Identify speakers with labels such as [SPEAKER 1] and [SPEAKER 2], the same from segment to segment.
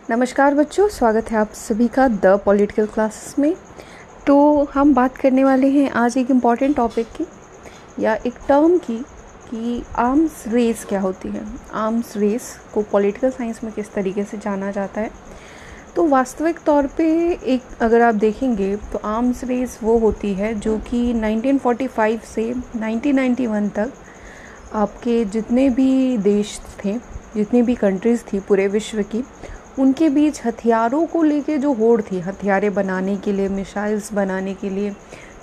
[SPEAKER 1] नमस्कार बच्चों, स्वागत है आप सभी का द पॉलिटिकल क्लासेस में। तो हम बात करने वाले हैं आज एक इम्पॉर्टेंट टॉपिक की या एक टर्म की कि आर्म्स रेस क्या होती है। आर्म्स रेस को पॉलिटिकल साइंस में किस तरीके से जाना जाता है। तो वास्तविक तौर पे एक अगर आप देखेंगे तो आर्म्स रेस वो होती है जो कि 1945 से 1991 तक आपके जितने भी देश थे, जितनी भी कंट्रीज़ थी पूरे विश्व की, उनके बीच हथियारों को लेके जो होड़ थी, हथियारें बनाने के लिए, मिसाइल्स बनाने के लिए,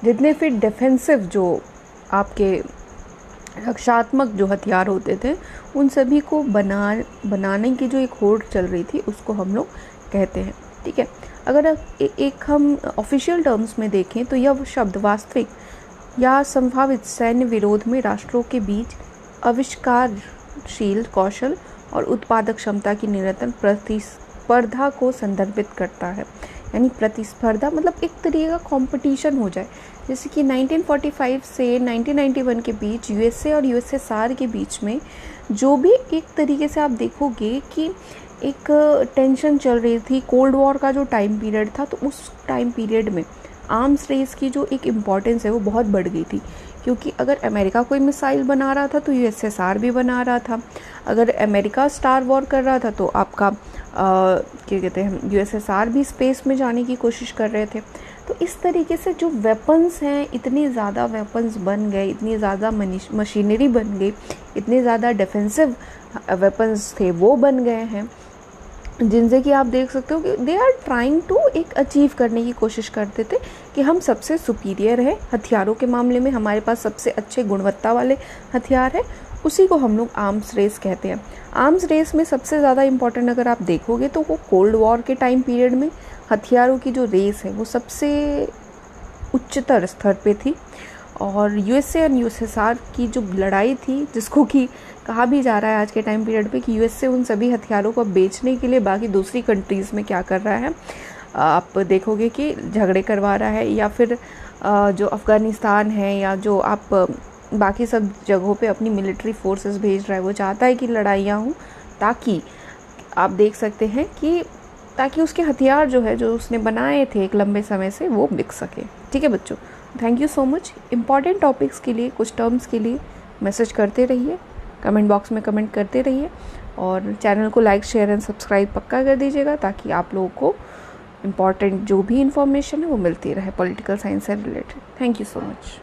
[SPEAKER 1] जितने फिर डिफेंसिव जो आपके रक्षात्मक जो हथियार होते थे, उन सभी को बनाने की जो एक होड़ चल रही थी उसको हम लोग कहते हैं। ठीक है, अगर एक हम ऑफिशियल टर्म्स में देखें तो यह शब्द वास्तविक या संभावित सैन्य विरोध में राष्ट्रों के बीच आविष्कारशील कौशल और उत्पादक क्षमता की निरंतर प्रतिस्पर्धा को संदर्भित करता है। यानी प्रतिस्पर्धा मतलब एक तरीके का कंपटीशन हो जाए। जैसे कि 1945 से 1991 के बीच यूएसए और यूएसएसआर के बीच में जो भी एक तरीके से आप देखोगे कि एक टेंशन चल रही थी, कोल्ड वॉर का जो टाइम पीरियड था, तो उस टाइम पीरियड में आर्म्स रेस की जो एक इम्पॉर्टेंस है वो बहुत बढ़ गई थी। क्योंकि अगर अमेरिका कोई मिसाइल बना रहा था तो यूएसएसआर भी बना रहा था। अगर अमेरिका स्टार वॉर कर रहा था तो आपका क्या कहते हैं, यूएसएसआर भी स्पेस में जाने की कोशिश कर रहे थे। तो इस तरीके से जो वेपन्स हैं, इतने ज़्यादा वेपन्स बन गए, इतनी ज़्यादा मशीनरी बन गई, इतने ज़्यादा डिफेंसिव वेपन्स थे वो बन गए हैं, जिनसे कि आप देख सकते हो कि दे आर ट्राइंग टू एक अचीव करने की कोशिश करते थे कि हम सबसे सुपीरियर है हथियारों के मामले में, हमारे पास सबसे अच्छे गुणवत्ता वाले हथियार है। उसी को हम लोग आर्म्स रेस कहते हैं। आर्म्स रेस में सबसे ज़्यादा इम्पॉर्टेंट अगर आप देखोगे तो वो कोल्ड वॉर के टाइम पीरियड में हथियारों की जो रेस है वो सबसे उच्चतर स्तर पे थी। और यूएसए और यूएसएसआर की जो लड़ाई थी, जिसको कि कहा भी जा रहा है आज के टाइम पीरियड पे कि यूएसए उन सभी हथियारों को बेचने के लिए बाकी दूसरी कंट्रीज़ में क्या कर रहा है, आप देखोगे कि झगड़े करवा रहा है, या फिर जो अफ़गानिस्तान है या जो आप बाकी सब जगहों पे अपनी मिलिट्री फोर्सेस भेज रहा है, वो चाहता है कि लड़ाइयाँ हों, ताकि आप देख सकते हैं कि ताकि उसके हथियार जो है, जो उसने बनाए थे एक लंबे समय से, वो बिक सके। ठीक है बच्चों, thank you so much. Important topics के लिए, कुछ टर्म्स के लिए मैसेज करते रहिए, कमेंट बॉक्स में कमेंट करते रहिए, और चैनल को लाइक, शेयर एंड सब्सक्राइब पक्का कर दीजिएगा ताकि आप लोगों को इम्पॉर्टेंट जो भी इन्फॉर्मेशन है वो मिलती रहे पॉलिटिकल साइंस से related. Thank you so much.